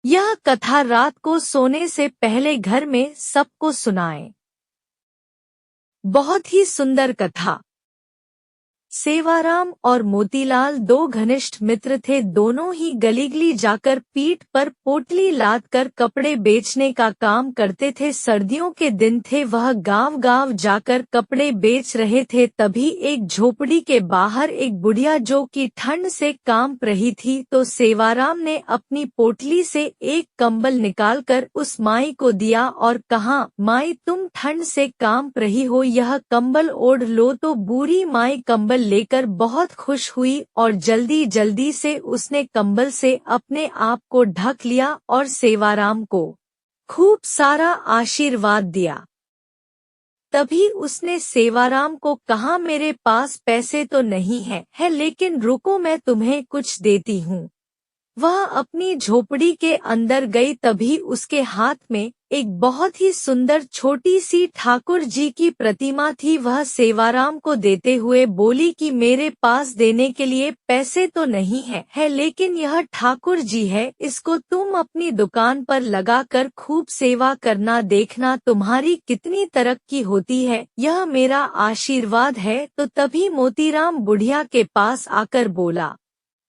यह कथा रात को सोने से पहले घर में सबको सुनाएं। बहुत ही सुंदर कथा। सेवाराम और मोतीलाल दो घनिष्ठ मित्र थे। दोनों ही गली जाकर पीठ पर पोटली लाद कर कपड़े बेचने का काम करते थे। सर्दियों के दिन थे, वह गांव जाकर कपड़े बेच रहे थे। तभी एक झोपड़ी के बाहर एक बुढ़िया जो कि ठंड से कांप रही थी, तो सेवाराम ने अपनी पोटली से एक कंबल निकालकर उस माई को दिया और कहा, माई तुम ठंड से कांप रही हो, यह कंबल ओढ़ लो। तो बूढ़ी माई कंबल लेकर बहुत खुश हुई और जल्दी से उसने कंबल से अपने आप को ढक लिया और सेवाराम को खूब सारा आशीर्वाद दिया। तभी उसने सेवाराम को कहा, मेरे पास पैसे तो नहीं है, लेकिन रुको मैं तुम्हें कुछ देती हूँ। वह अपनी झोपड़ी के अंदर गई। तभी उसके हाथ में एक बहुत ही सुंदर छोटी सी ठाकुर जी की प्रतिमा थी। वह सेवाराम को देते हुए बोली कि मेरे पास देने के लिए पैसे तो नहीं है, लेकिन यह ठाकुर जी है, इसको तुम अपनी दुकान पर लगाकर खूब सेवा करना, देखना तुम्हारी कितनी तरक्की होती है, यह मेरा आशीर्वाद है। तो तभी मोतीराम बुढ़िया के पास आकर बोला,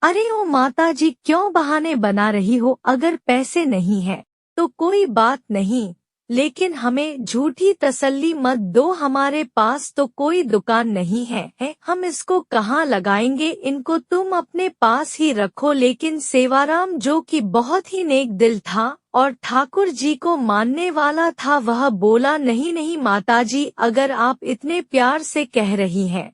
अरे ओ माता जी, क्यों बहाने बना रही हो? अगर पैसे नहीं है तो कोई बात नहीं, लेकिन हमें झूठी तसल्ली मत दो। हमारे पास तो कोई दुकान नहीं है, हम इसको कहाँ लगाएंगे? इनको तुम अपने पास ही रखो। लेकिन सेवाराम जो कि बहुत ही नेक दिल था और ठाकुर जी को मानने वाला था, वह बोला, नहीं माताजी, अगर आप इतने प्यार से कह रही हैं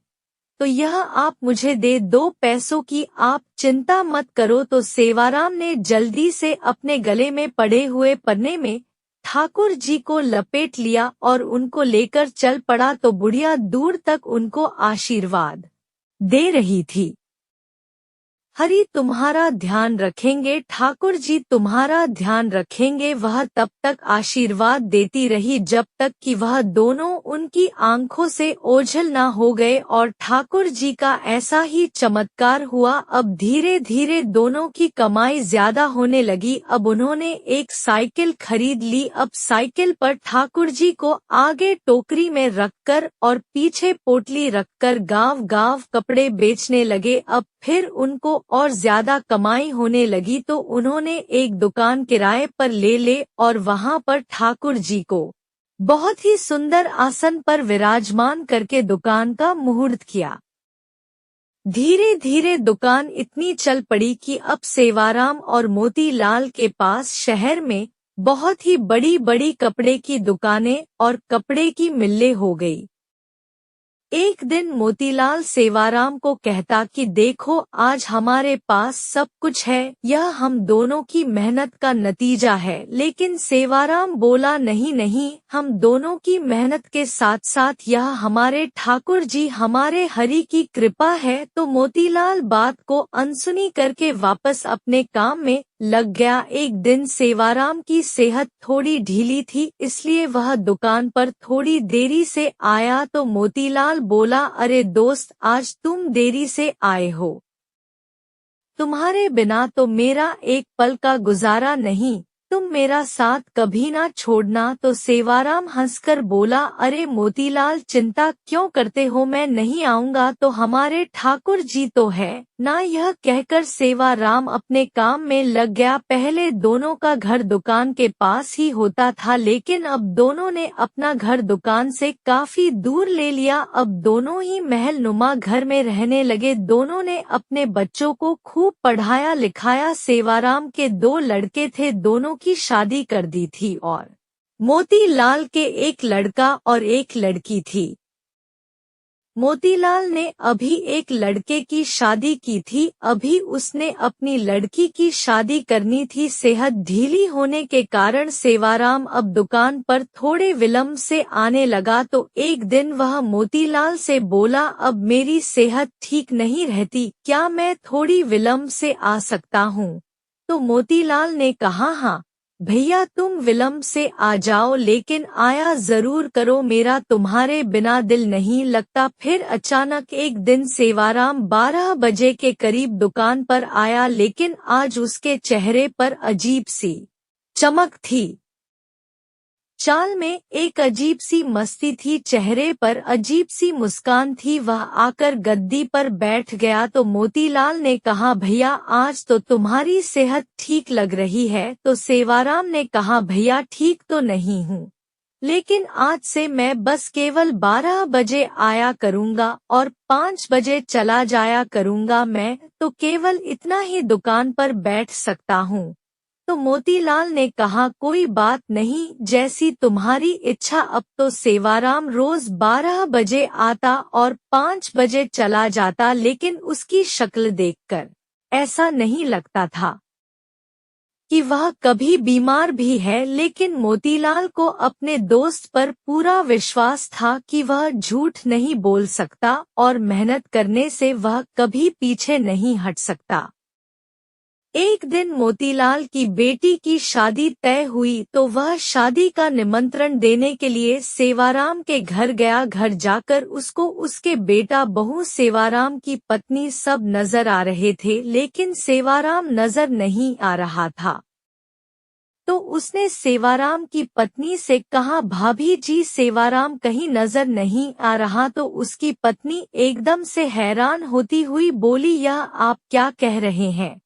तो यह आप मुझे दे दो पैसों की, आप चिंता मत करो। तो सेवाराम ने जल्दी से अपने गले में पड़े हुए पन्ने में ठाकुर जी को लपेट लिया और उनको लेकर चल पड़ा। तो बुढ़िया दूर तक उनको आशीर्वाद दे रही थी। हरि तुम्हारा ध्यान रखेंगे, ठाकुर जी तुम्हारा ध्यान रखेंगे। वह तब तक आशीर्वाद देती रही जब तक कि वह दोनों उनकी आंखों से ओझल न हो गए। और ठाकुर जी का ऐसा ही चमत्कार हुआ। अब धीरे धीरे दोनों की कमाई ज्यादा होने लगी। अब उन्होंने एक साइकिल खरीद ली। अब साइकिल पर ठाकुर जी को आगे टोकरी में रखकर और पीछे पोटली रखकर गांव कपड़े बेचने लगे। अब फिर उनको और ज्यादा कमाई होने लगी, तो उन्होंने एक दुकान किराए पर ले और वहां पर ठाकुर जी को बहुत ही सुंदर आसन पर विराजमान करके दुकान का मुहूर्त किया। धीरे धीरे दुकान इतनी चल पड़ी कि अब सेवाराम और मोतीलाल के पास शहर में बहुत ही बड़ी कपड़े की दुकानें और कपड़े की मिलें हो गई। एक दिन मोतीलाल सेवाराम को कहता कि देखो, आज हमारे पास सब कुछ है, यह हम दोनों की मेहनत का नतीजा है। लेकिन सेवाराम बोला, नहीं, हम दोनों की मेहनत के साथ साथ यह हमारे ठाकुर जी, हमारे हरि की कृपा है। तो मोतीलाल बात को अनसुनी करके वापस अपने काम में लग गया। एक दिन सेवाराम की सेहत थोड़ी ढीली थी, इसलिए वह दुकान पर थोड़ी देरी से आया। तो मोतीलाल बोला, अरे दोस्त, आज तुम देरी से आए हो, तुम्हारे बिना तो मेरा एक पल का गुजारा नहीं, तुम मेरा साथ कभी ना छोड़ना। तो सेवाराम हंसकर बोला, अरे मोतीलाल, चिंता क्यों करते हो, मैं नहीं आऊंगा तो हमारे ठाकुर जी तो है ना। यह कहकर सेवाराम अपने काम में लग गया। पहले दोनों का घर दुकान के पास ही होता था, लेकिन अब दोनों ने अपना घर दुकान से काफी दूर ले लिया। अब दोनों ही महल नुमा घर में रहने लगे। दोनों ने अपने बच्चों को खूब पढ़ाया लिखाया। सेवाराम के दो लड़के थे, दोनों की शादी कर दी थी और मोतीलाल के एक लड़का और एक लड़की थी। मोतीलाल ने अभी एक लड़के की शादी की थी, अभी उसने अपनी लड़की की शादी करनी थी। सेहत ढीली होने के कारण सेवाराम अब दुकान पर थोड़े विलंब से आने लगा। तो एक दिन वह मोतीलाल से बोला, अब मेरी सेहत ठीक नहीं रहती, क्या मैं थोड़ी विलंब से आ सकता हूँ? तो मोतीलाल ने कहा, हाँ भैया, तुम विलंब से आ जाओ, लेकिन आया जरूर करो, मेरा तुम्हारे बिना दिल नहीं लगता। फिर अचानक एक दिन सेवाराम 12 बजे के करीब दुकान पर आया, लेकिन आज उसके चेहरे पर अजीब सी चमक थी। चाल में एक अजीब सी मस्ती थी, चेहरे पर अजीब सी मुस्कान थी। वह आकर गद्दी पर बैठ गया तो मोतीलाल ने कहा, भैया आज तो तुम्हारी सेहत ठीक लग रही है। तो सेवाराम ने कहा, भैया ठीक तो नहीं हूँ, लेकिन आज से मैं बस केवल 12 बजे आया करूँगा और 5 बजे चला जाया करूँगा। मैं तो केवल इतना ही दुकान पर बैठ सकता हूँ। तो मोतीलाल ने कहा, कोई बात नहीं, जैसी तुम्हारी इच्छा। अब तो सेवाराम रोज 12 बजे आता और 5 बजे चला जाता, लेकिन उसकी शक्ल देखकर ऐसा नहीं लगता था कि वह कभी बीमार भी है। लेकिन मोतीलाल को अपने दोस्त पर पूरा विश्वास था कि वह झूठ नहीं बोल सकता और मेहनत करने से वह कभी पीछे नहीं हट सकता। एक दिन मोतीलाल की बेटी की शादी तय हुई तो वह शादी का निमंत्रण देने के लिए सेवाराम के घर गया। घर जाकर उसको उसके बेटा, बहू, सेवाराम की पत्नी सब नजर आ रहे थे, लेकिन सेवाराम नजर नहीं आ रहा था। तो उसने सेवाराम की पत्नी से कहा, भाभी जी सेवाराम कहीं नजर नहीं आ रहा। तो उसकी पत्नी एकदम से हैरान होती हुई बोली, यह आप क्या कह रहे हैं।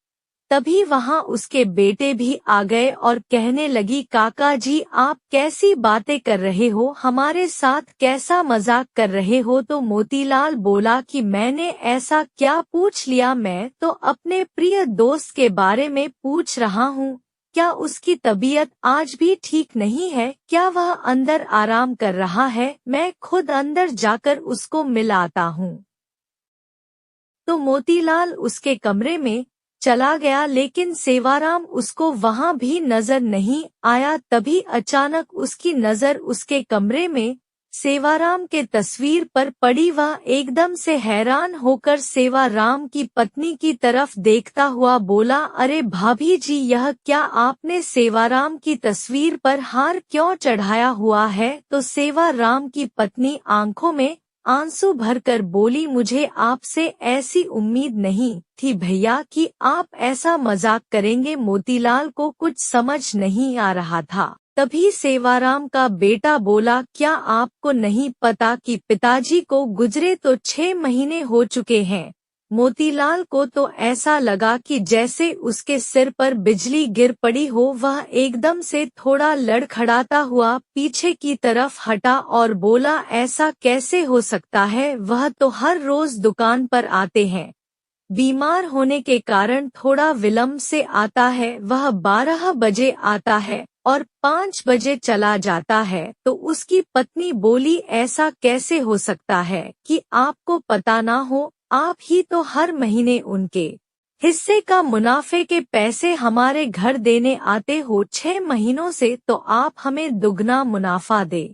तभी वहां उसके बेटे भी आ गए और कहने लगी, काका जी आप कैसी बातें कर रहे हो, हमारे साथ कैसा मजाक कर रहे हो। तो मोतीलाल बोला कि मैंने ऐसा क्या पूछ लिया, मैं तो अपने प्रिय दोस्त के बारे में पूछ रहा हूँ। क्या उसकी तबीयत आज भी ठीक नहीं है? क्या वह अंदर आराम कर रहा है? मैं खुद अंदर जाकर उसको मिल आता हूँ। तो मोतीलाल उसके कमरे में चला गया, लेकिन सेवाराम उसको वहां भी नजर नहीं आया। तभी अचानक उसकी नजर उसके कमरे में सेवाराम के तस्वीर पर पड़ी। वह एकदम से हैरान होकर सेवाराम की पत्नी की तरफ देखता हुआ बोला, अरे भाभी जी यह क्या, आपने सेवाराम की तस्वीर पर हार क्यों चढ़ाया हुआ है। तो सेवाराम की पत्नी आंखों में आंसू भरकर बोली, मुझे आपसे ऐसी उम्मीद नहीं थी भैया कि आप ऐसा मजाक करेंगे। मोतीलाल को कुछ समझ नहीं आ रहा था। तभी सेवाराम का बेटा बोला, क्या आपको नहीं पता कि पिताजी को गुजरे तो 6 महीने हो चुके हैं। मोतीलाल को तो ऐसा लगा कि जैसे उसके सिर पर बिजली गिर पड़ी हो। वह एकदम से थोड़ा लड़खड़ाता हुआ पीछे की तरफ हटा और बोला, ऐसा कैसे हो सकता है, वह तो हर रोज दुकान पर आते हैं। बीमार होने के कारण थोड़ा विलंब से आता है। वह 12 बजे आता है और 5 बजे चला जाता है। तो उसकी पत्नी बोली, ऐसा कैसे हो सकता है कि आपको पता ना हो, आप ही तो हर महीने उनके हिस्से का मुनाफे के पैसे हमारे घर देने आते हो। 6 महीनों से तो आप हमें दुगना मुनाफा दे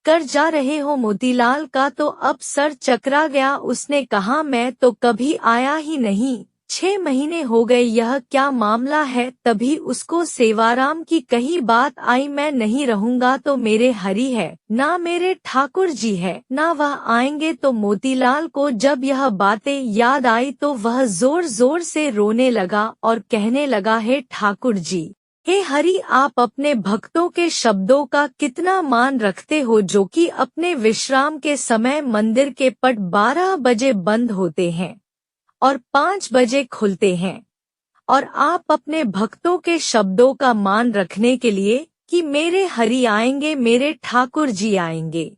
कर जा रहे हो। मोतीलाल का तो अब सर चकरा गया। उसने कहा, मैं तो कभी आया ही नहीं, 6 महीने हो गए, यह क्या मामला है। तभी उसको सेवाराम की कही बात आई, मैं नहीं रहूंगा तो मेरे हरि है, ना मेरे ठाकुर जी है, ना वह आएंगे। तो मोतीलाल को जब यह बातें याद आई तो वह जोर जोर से रोने लगा और कहने लगा, हे ठाकुर जी, हे हरि, आप अपने भक्तों के शब्दों का कितना मान रखते हो, जो कि अपने विश्राम के समय मंदिर के पट 12 बजे बंद होते हैं और 5 बजे खुलते हैं। और आप अपने भक्तों के शब्दों का मान रखने के लिए कि मेरे हरि आएंगे, मेरे ठाकुर जी आएंगे,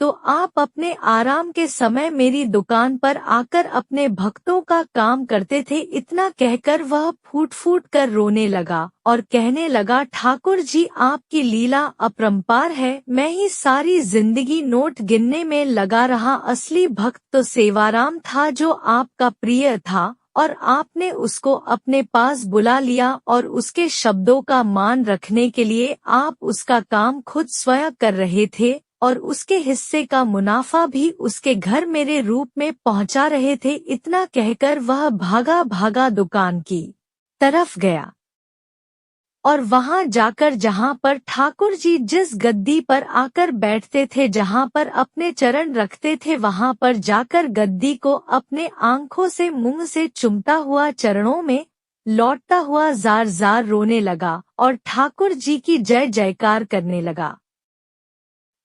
तो आप अपने आराम के समय मेरी दुकान पर आकर अपने भक्तों का काम करते थे। इतना कहकर वह फूट फूट कर रोने लगा और कहने लगा, ठाकुर जी आपकी लीला अपरंपार है। मैं ही सारी जिंदगी नोट गिनने में लगा रहा, असली भक्त तो सेवाराम था जो आपका प्रिय था, और आपने उसको अपने पास बुला लिया और उसके शब्दों का मान रखने के लिए आप उसका काम खुद स्वयं कर रहे थे और उसके हिस्से का मुनाफा भी उसके घर मेरे रूप में पहुंचा रहे थे। इतना कहकर वह भागा भागा दुकान की तरफ गया और वहां जाकर जहां पर ठाकुर जी जिस गद्दी पर आकर बैठते थे, जहां पर अपने चरण रखते थे, वहां पर जाकर गद्दी को अपने आंखों से मुंह से चुमता हुआ चरणों में लौटता हुआ जार जार रोने लगा और ठाकुर जी की जय जयकार करने लगा।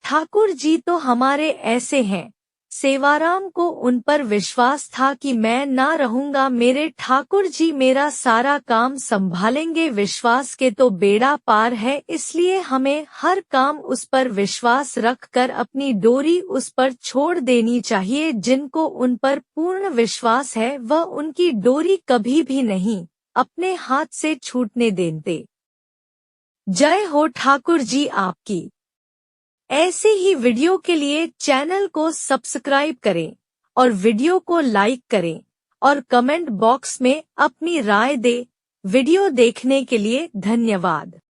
ठाकुर जी तो हमारे ऐसे हैं। सेवाराम को उन पर विश्वास था कि मैं ना रहूंगा, मेरे ठाकुर जी मेरा सारा काम संभालेंगे। विश्वास के तो बेड़ा पार है, इसलिए हमें हर काम उस पर विश्वास रखकर अपनी डोरी उस पर छोड़ देनी चाहिए। जिनको उन पर पूर्ण विश्वास है वह उनकी डोरी कभी भी नहीं अपने हाथ से छूटने देते। जय हो ठाकुर जी आपकी। ऐसे ही वीडियो के लिए चैनल को सब्सक्राइब करें और वीडियो को लाइक करें और कमेंट बॉक्स में अपनी राय दें। वीडियो देखने के लिए धन्यवाद।